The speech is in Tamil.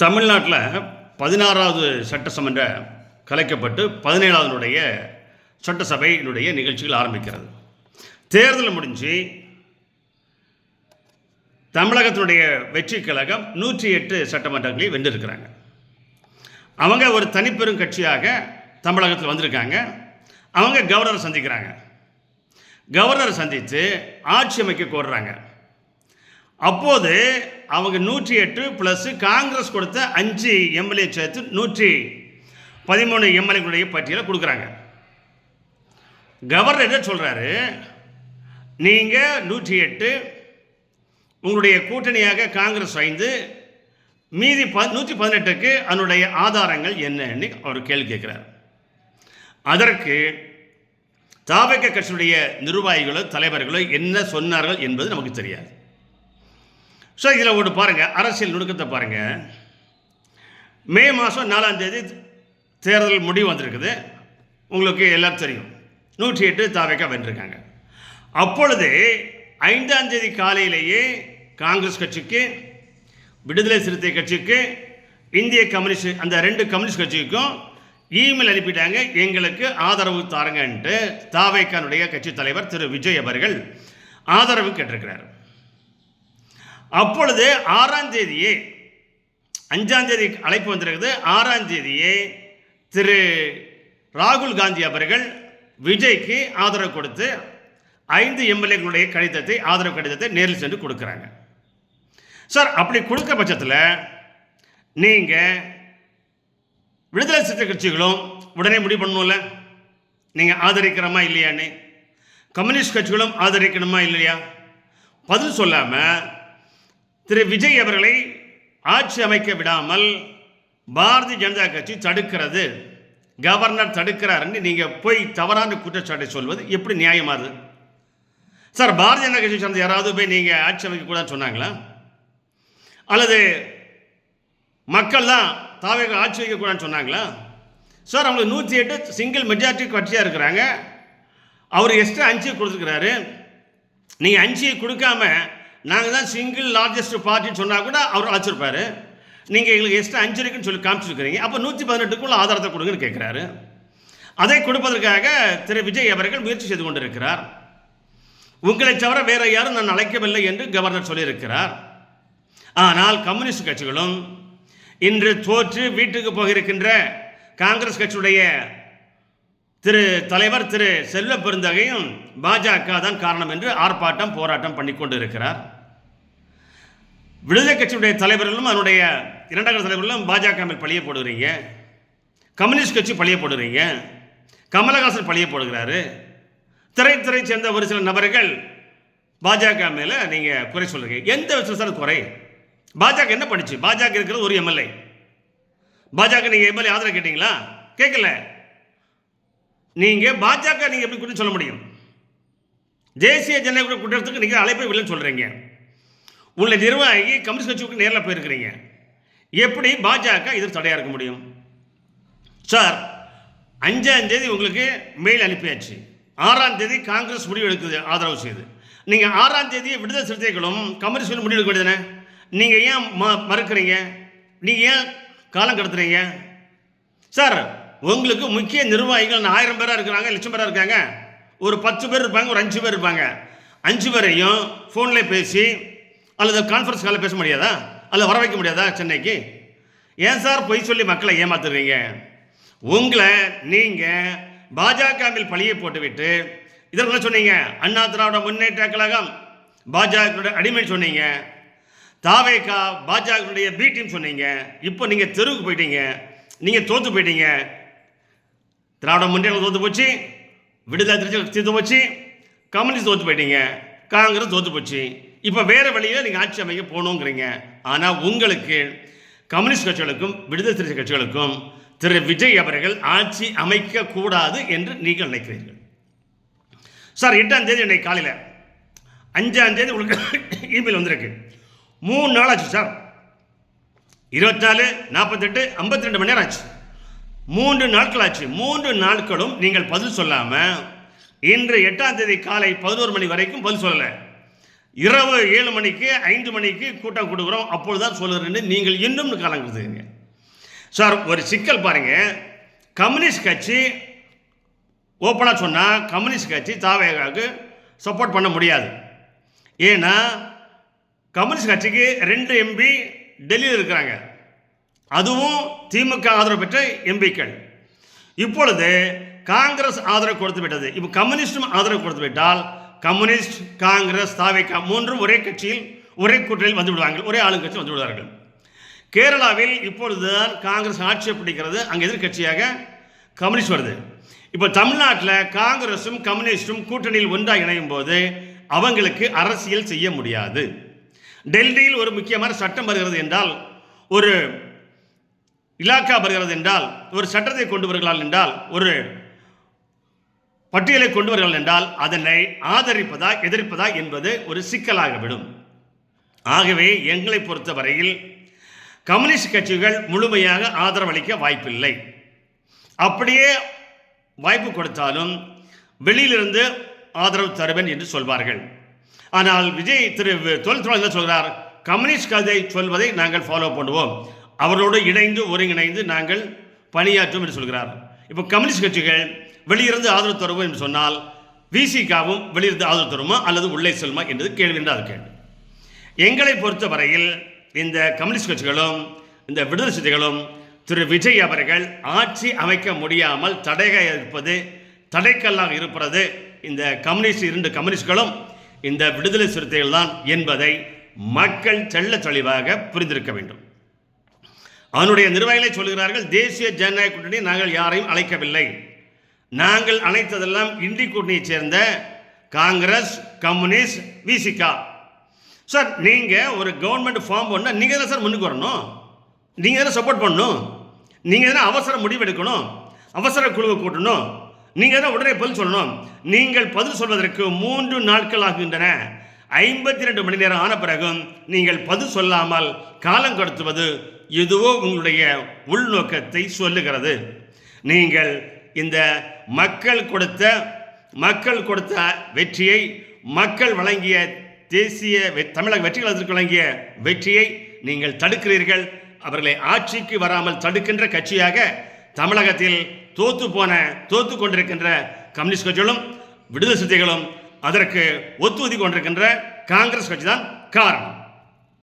தமிழ்நாட்டில் 16வது சட்டசமன்ற கலைக்கப்பட்டு 17வது சட்டசபையினுடைய நிகழ்ச்சிகள் ஆரம்பிக்கிறது. தேர்தல் முடிஞ்சு தமிழகத்தினுடைய வெற்றி கழகம் 108 சட்டமன்றங்களை வென்றிருக்கிறாங்க. அவங்க ஒரு தனிப்பெரும் கட்சியாக தமிழகத்தில் வந்திருக்காங்க. அவங்க கவர்னரை சந்திக்கிறாங்க. கவர்னரை சந்தித்து ஆட்சி அமைக்க கோருறாங்க. அப்போது அவங்க 108 ப்ளஸ் காங்கிரஸ் கொடுத்த 5 எம்எல்ஏ சேர்த்து 113 எம்எல்ஏகளுடைய பட்டியலை கொடுக்குறாங்க. கவர்னர் என்ன சொல்கிறாரு, நீங்கள் 108, உங்களுடைய கூட்டணியாக காங்கிரஸ் 5, மீதி 118க்கு அதனுடைய ஆதாரங்கள் என்னன்னு அவர் கேள்வி கேட்குறார். அதற்கு தாவேகா கட்சியுடைய நிர்வாகிகளோ தலைவர்களோ என்ன சொன்னார்கள் என்பது நமக்கு தெரியாது. ஸோ இதில் ஒன்று பாருங்கள், அரசியல் நுணுக்கத்தை பாருங்கள். மே மாதம் 4ஆம் தேதி தேர்தல் முடிவு வந்திருக்குது. உங்களுக்கு எல்லாம் தெரியும், 108 தாவேகா வென்றிருக்காங்க. அப்பொழுது 5ஆம் தேதி காலையிலேயே காங்கிரஸ் கட்சிக்கு, விடுதலை சிறுத்தை கட்சிக்கு, இந்திய கம்யூனிஸ்ட், அந்த 2 கம்யூனிஸ்ட் கட்சிக்கும் இமெயில் அனுப்பிட்டாங்க, எங்களுக்கு ஆதரவு தாருங்கன்ட்டு. தாவேகானுடைய கட்சி தலைவர் திரு விஜய் அவர்கள் ஆதரவு கேட்டிருக்கிறார். அப்பொழுது 6ஆம் தேதியே, 5ஆம் தேதி அழைப்பு வந்திருக்குது, 6ஆம் தேதியே திரு ராகுல் காந்தி அவர்கள் விஜய்க்கு ஆதரவு கொடுத்து 5 எம்எல்ஏகளுடைய கடிதத்தை, ஆதரவு கடிதத்தை நேரில் சென்று கொடுக்குறாங்க. சார், அப்படி கொடுக்க பட்சத்தில் நீங்கள் விடுதலை சிறுத்தை கட்சிகளும் உடனே முடிவு பண்ணணும்ல, நீங்கள் ஆதரிக்கிறோமா இல்லையான்னு. கம்யூனிஸ்ட் கட்சிகளும் ஆதரிக்கணுமா இல்லையா? பதில் சொல்லாமல் திரு விஜய் அவர்களை ஆட்சி அமைக்க விடாமல் பாரதிய ஜனதா கட்சி தடுக்கிறது, கவர்னர் தடுக்கிறாருன்னு நீங்கள் போய் தவறான குற்றச்சாட்டை சொல்வது எப்படி நியாயமாது? சார், பாரதிய ஜனதா கட்சி சார்ந்த யாராவது போய் நீங்கள் ஆட்சி அமைக்கக்கூடாதுன்னு சொன்னாங்களா? அல்லது மக்கள் தான் தாவேகா ஆட்சி வைக்கக்கூடாதுன்னு சொன்னாங்களா? சார், அவங்க 108 சிங்கிள் மெஜாரிட்டி கட்சியாக இருக்கிறாங்க. அவர் எக்ஸ்ட்ரா 5 கொடுத்துருக்கிறாரு. நீங்கள் 5 கொடுக்காம நாங்கள் தான் சிங்கிள் லார்ஜஸ்ட் பார்ட்டின்னு சொன்னால் கூட அவர் அழைச்சிருப்பார். நீங்கள் எங்களுக்கு எக்ஸ்ட்ரா 5 இருக்குன்னு சொல்லி காமிச்சிருக்கிறீங்க. அப்போ 118க்குள்ள ஆதாரத்தை கொடுங்கன்னு கேட்குறாரு. அதை கொடுப்பதற்காக திரு விஜய் அவர்கள் முயற்சி செய்து கொண்டிருக்கிறார். உங்களை தவிர வேறு யாரும் நான் அழைக்கவில்லை என்று கவர்னர் சொல்லியிருக்கிறார். ஆனால் கம்யூனிஸ்ட் கட்சிகளும் இன்று தோற்று வீட்டுக்கு போகிருக்கின்ற காங்கிரஸ் கட்சியுடைய திரு தலைவர் திரு செல்வ பெருந்தகையும் பாஜக தான் காரணம் என்று ஆர்ப்பாட்டம் போராட்டம் பண்ணி கொண்டு இருக்கிறார். விடுதலை கட்சியுடைய தலைவர்களும் அதனுடைய 2வது தலைவர்களும் பாஜக மேல் பழிய போடுகிறீங்க, கம்யூனிஸ்ட் கட்சி பழிய போடுறீங்க, கமலஹாசன் பழிய போடுகிறாரு, திரைத்துறை சேர்ந்த ஒரு சில நபர்கள் பாஜக மேலே நீங்கள் குறை சொல்கிறீங்க. எந்த விஷயம் குறை? பாஜக என்ன பண்ணிச்சு? பாஜக இருக்கிறது ஒரு எம்எல்ஏ. பாஜக நீங்கள் எம்எல்ஏ ஆதரவு கேட்டீங்களா? கேட்கல. நீங்கள் பாஜக நீங்கள் எப்படி குற்றம் சொல்ல முடியும்? தேசிய ஜனநாயக குற்றத்துக்கு நீங்கள் அழைப்பை இல்லைன்னு சொல்கிறீங்க. உங்களை நிர்வாகி கம்யூனிஸ்ட் கட்சிக்கு நேரில் போயிருக்கிறீங்க. எப்படி பாஜக இதற்கு தடையாக இருக்க முடியும்? சார், 5ஆம் தேதி உங்களுக்கு மெயில் அனுப்பியாச்சு. 6ஆம் தேதி காங்கிரஸ் முடிவு எடுக்குது ஆதரவு செய்து. நீங்கள் 6ஆம் தேதியை விடுதலை சிறுத்தைகளும் கம்யூனிஸ்ட் முடிவு எடுக்க வேண்டியதுதானே? நீங்கள் ஏன் மறுக்கிறீங்க? நீங்கள் ஏன் காலம் கடத்துறீங்க? சார், உங்களுக்கு முக்கிய நிர்வாகிகள் 1000 பேராக இருக்கிறாங்க, 1,00,000 பேராக இருக்காங்க. ஒரு 10 பேர் இருப்பாங்க, ஒரு 5 பேர் இருப்பாங்க. 5 பேரையும் ஃபோனில் பேசி அல்லது கான்ஃபரன்ஸ் காலில் பேச முடியாதா? அல்லது வர வைக்க முடியாதா சென்னைக்கு? ஏன் சார் பொய் சொல்லி மக்களை ஏமாத்துறீங்க? உங்களை நீங்கள் பாஜக மேல் பழியை போட்டுவிட்டு இதற்கு சொன்னீங்க, அண்ணா திராவிட முன்னேற்ற கழகம் பாஜக அடிமை சொன்னீங்க, தாவேகா பாஜக பி டீம் சொன்னீங்க. இப்போ நீங்கள் தெருவுக்கு போயிட்டீங்க, நீங்கள் தோற்று போயிட்டீங்க. திராவிட முன்னேற்றம் தோற்று போச்சு, விடுதலை தோற்று போச்சு, கம்யூனிஸ்ட் தோற்று போயிட்டீங்க, காங்கிரஸ் தோற்று போச்சு. இப்போ வேறு வழியில் நீங்கள் ஆட்சி அமைக்க போகணுங்கிறீங்க. ஆனால் உங்களுக்கு கம்யூனிஸ்ட் கட்சிகளுக்கும் விடுதலை சிறுத்தை கட்சிகளுக்கும் திரு விஜய் அவர்கள் ஆட்சி அமைக்கக்கூடாது என்று நீங்கள் நினைக்கிறீர்கள். சார், 8ஆம் தேதி இன்னைக்கு காலையில், 5ஆம் தேதி உங்களுக்கு இமெயில் வந்திருக்கு. 3 நாள் ஆச்சு சார். 24, 48, 52 மணி நேரம் ஆச்சு. 3 நாட்கள் ஆச்சு. 3 நாட்களும் நீங்கள் பதில் சொல்லாமல் இன்று 8ஆம் தேதி காலை 11 மணி வரைக்கும் பதில் சொல்லலை. இரவு 7 மணிக்கு 5 மணிக்கு கூட்டம் கொடுக்குறோம், அப்பொழுதுதான் சொல்லுறேன்னு நீங்கள் இன்னும் காலம் கொடுத்துருங்க சார். ஒரு சிக்கல் பாருங்க, கம்யூனிஸ்ட் கட்சி ஓப்பனாக சொன்னால் கம்யூனிஸ்ட் கட்சி தாவேகாவுக்கு சப்போர்ட் பண்ண முடியாது. ஏன்னா கம்யூனிஸ்ட் கட்சிக்கு 2 எம்பி டெல்லியில் இருக்கிறாங்க, அதுவும் திமுக ஆதரவு பெற்ற எம்பிக்கள். இப்பொழுது காங்கிரஸ் ஆதரவு கொடுத்து விட்டது. இப்போ கம்யூனிஸ்டும் ஆதரவு கொடுத்து விட்டால் கம்யூனிஸ்ட், காங்கிரஸ், தாவேகா மூன்றும் ஒரே கட்சியில் ஒரே கூட்டணியில் வந்து விடுவார்கள், ஒரே ஆளுங்கட்சி வந்து விடுவார்கள். கேரளாவில் இப்பொழுதுதான் காங்கிரஸ் ஆட்சியை பிடிக்கிறது, அங்கே எதிர்கட்சியாக கம்யூனிஸ்ட் வருது. இப்போ தமிழ்நாட்டில் காங்கிரஸும் கம்யூனிஸ்டும் கூட்டணியில் ஒன்றாக இணையும் போது அவங்களுக்கு அரசியல் செய்ய முடியாது. டெல்லியில் ஒரு முக்கியமான சட்டம் வருகிறது என்றால், ஒரு இலாக்கா வருகிறது என்றால், ஒரு சட்டத்தை கொண்டு வருகிறார்கள் என்றால், ஒரு பட்டியலை கொண்டு வருகிறார்கள் என்றால் அதனை ஆதரிப்பதா எதிர்ப்பதா என்பது ஒரு சிக்கலாகிவிடும். ஆகவே எங்களை பொறுத்தவரையில் கம்யூனிஸ்ட் கட்சிகள் முழுமையாக ஆதரவளிக்க வாய்ப்பில்லை. அப்படியே வாய்ப்பு கொடுத்தாலும் வெளியிலிருந்து ஆதரவு தருவேன் என்று சொல்வார்கள். ஆனால் விஜய் தொழில்துறை என்ன சொல்கிறார்? கம்யூனிஸ்ட் கதை சொல்வதை நாங்கள் ஃபாலோ பண்ணுவோம், அவர்களோடு இணைந்து ஒருங்கிணைந்து நாங்கள் பணியாற்றும் என்று சொல்கிறார். இப்போ கம்யூனிஸ்ட் கட்சிகள் வெளியிருந்து ஆதரவு தருவோம் என்று சொன்னால் விசிகாவும் வெளியிருந்து ஆதரவு தருமா அல்லது உள்ளே செல்லுமா என்பது கேள்வி என்று அது கேள்வி. எங்களை பொறுத்தவரையில் இந்த கம்யூனிஸ்ட் கட்சிகளும் இந்த விடுதலை சிறுத்தைகளும் திரு விஜய் அவர்கள் ஆட்சி அமைக்க முடியாமல் தடையாக இருப்பது, தடைக்கல்லாக இருப்பது இந்த கம்யூனிஸ்ட் 2 கம்யூனிஸ்ட்களும் இந்த விடுதலை சிறுத்தைகள் தான் என்பதை மக்கள் தெள்ள தெளிவாக புரிந்திருக்க வேண்டும். அவனுடைய நிர்வாகிகளை சொல்கிறார்கள், தேசிய ஜனநாயக கூட்டணி நாங்கள் யாரையும் அழைக்கவில்லை, நாங்கள் அழைத்ததெல்லாம் இந்தி கூட்டணியைச் சேர்ந்த காங்கிரஸ், கம்யூனிஸ்ட், விசிகா. சார் நீங்கள் ஒரு கவர்மெண்ட் ஃபார்ம் பண்ணால் நீங்கள் தான் சார் முன்னுக்கு வரணும், நீங்கள் தானே சப்போர்ட் பண்ணணும், நீங்கள் தானே அவசர முடிவெடுக்கணும், அவசர குழுவை கூட்டணும், நீங்கள் தான் உடனே பதில் சொல்லணும். நீங்கள் பதில் சொல்வதற்கு 3 நாட்கள் ஆகின்றன. 52 மணி நேரம் ஆன பிறகும் நீங்கள் பதில் சொல்லாமல் காலம் கடத்துவது எதுவோ உங்களுடைய உள்நோக்கத்தை சொல்லுகிறது. நீங்கள் இந்த மக்கள் கொடுத்த வெற்றியை, மக்கள் வழங்கிய தேசிய தமிழக வெற்றி கழகத்திற்கு வழங்கிய வெற்றியை நீங்கள் தடுக்கிறீர்கள். அவர்களை ஆட்சிக்கு வராமல் தடுக்கின்ற கட்சியாக தமிழகத்தில் தோத்து கொண்டிருக்கின்ற கம்யூனிஸ்ட் கட்சிகளும் விடுதலை சிறுத்தைகளும் அதற்கு ஒத்துழைத்து கொண்டிருக்கின்ற காங்கிரஸ் கட்சி தான் காரணம்.